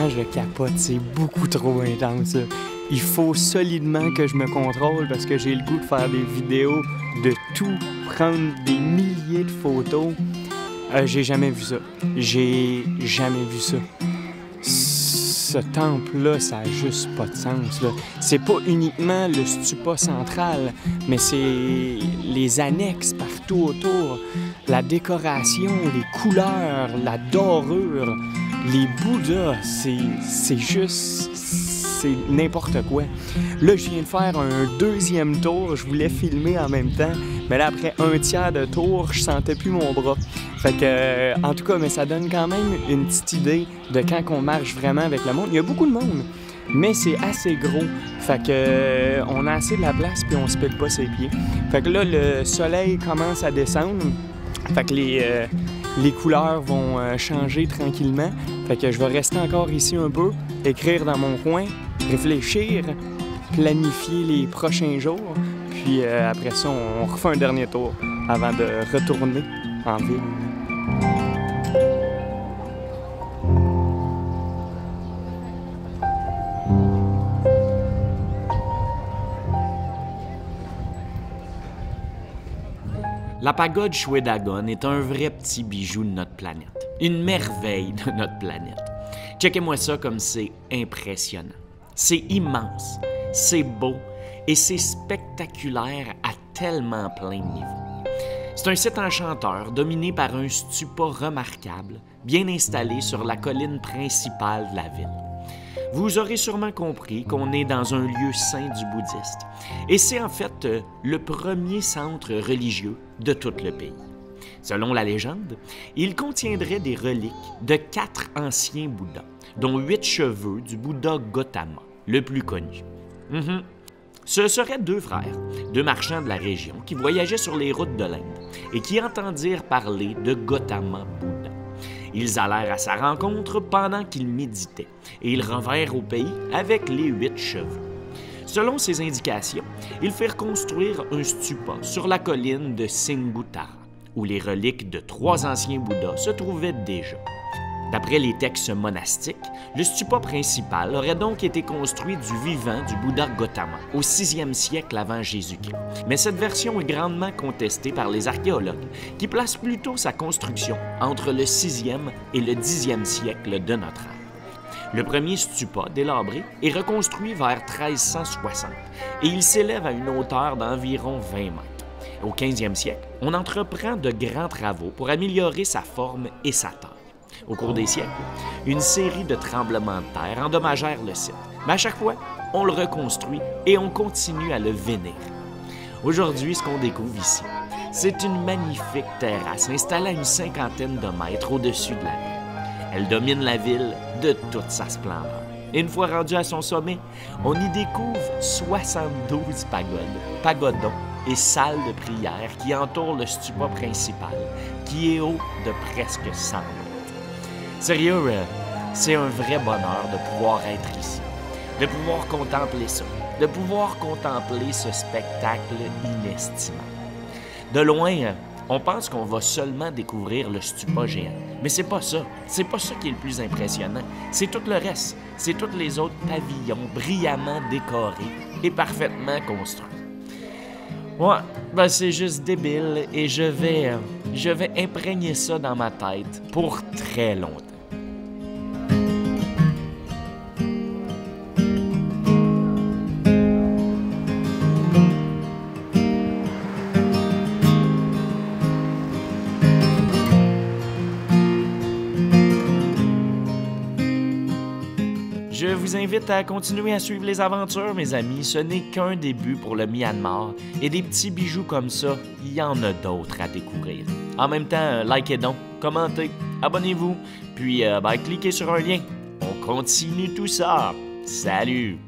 temps, je capote, c'est beaucoup trop intense. Là. Il faut solidement que je me contrôle parce que j'ai le goût de faire des vidéos, de tout, prendre des milliers de photos. J'ai jamais vu ça. J'ai jamais vu ça. Ce temple-là, ça n'a juste pas de sens. Là. C'est pas uniquement le stupa central, mais c'est les annexes partout autour. La décoration, les couleurs, la dorure, les Bouddhas, c'est juste... c'est n'importe quoi. Là, je viens de faire un deuxième tour. Je voulais filmer en même temps, mais là, après un tiers de tour, je sentais plus mon bras. Fait que, en tout cas, mais ça donne quand même une petite idée de quand on marche vraiment avec le monde. Il y a beaucoup de monde, mais c'est assez gros. Fait que, on a assez de la place puis on se pète pas ses pieds. Fait que là, le soleil commence à descendre. Fait que les couleurs vont changer tranquillement. Fait que je vais rester encore ici un peu, écrire dans mon coin, réfléchir, planifier les prochains jours. Puis après ça, on refait un dernier tour avant de retourner en ville. La pagode Shwedagon est un vrai petit bijou de notre planète. Une merveille de notre planète. Checkez-moi ça comme c'est impressionnant. C'est immense, c'est beau et c'est spectaculaire à tellement plein de niveaux. C'est un site enchanteur dominé par un stupa remarquable, bien installé sur la colline principale de la ville. Vous aurez sûrement compris qu'on est dans un lieu saint du bouddhiste. Et c'est en fait le premier centre religieux de tout le pays. Selon la légende, il contiendrait des reliques de 4 anciens Bouddhas, dont 8 cheveux du Bouddha Gautama, le plus connu. Ce seraient 2 frères, 2 marchands de la région qui voyageaient sur les routes de l'Inde et qui entendirent parler de Gautama Bouddha. Ils allèrent à sa rencontre pendant qu'il méditait et ils revinrent au pays avec les 8 cheveux. Selon ses indications, ils firent construire un stupa sur la colline de Singutara, où les reliques de 3 anciens Bouddhas se trouvaient déjà. D'après les textes monastiques, le stupa principal aurait donc été construit du vivant du Bouddha Gautama au 6e siècle avant Jésus-Christ. Mais cette version est grandement contestée par les archéologues qui placent plutôt sa construction entre le 6e et le 10e siècle de notre ère. Le premier stupa, délabré, est reconstruit vers 1360 et il s'élève à une hauteur d'environ 20 mètres. Au 15e siècle, on entreprend de grands travaux pour améliorer sa forme et sa taille. Au cours des siècles, une série de tremblements de terre endommagèrent le site. Mais à chaque fois, on le reconstruit et on continue à le vénérer. Aujourd'hui, ce qu'on découvre ici, c'est une magnifique terrasse installée à une 50aine de mètres au-dessus de la ville. Elle domine la ville de toute sa splendeur. Et une fois rendu à son sommet, on y découvre 72 pagodons et salles de prière qui entourent le stupa principal, qui est haut de presque 100 mètres. Sérieux, c'est un vrai bonheur de pouvoir être ici, de pouvoir contempler ça, de pouvoir contempler ce spectacle inestimable. De loin, on pense qu'on va seulement découvrir le stupa géant, mais c'est pas ça. C'est pas ça qui est le plus impressionnant. C'est tout le reste. C'est tous les autres pavillons brillamment décorés et parfaitement construits. Ouais, ben c'est juste débile et je vais imprégner ça dans ma tête pour très longtemps. Je vous invite à continuer à suivre les aventures, mes amis. Ce n'est qu'un début pour le Myanmar. Et des petits bijoux comme ça, il y en a d'autres à découvrir. En même temps, likez donc, commentez, abonnez-vous, puis cliquez sur un lien. On continue tout ça. Salut!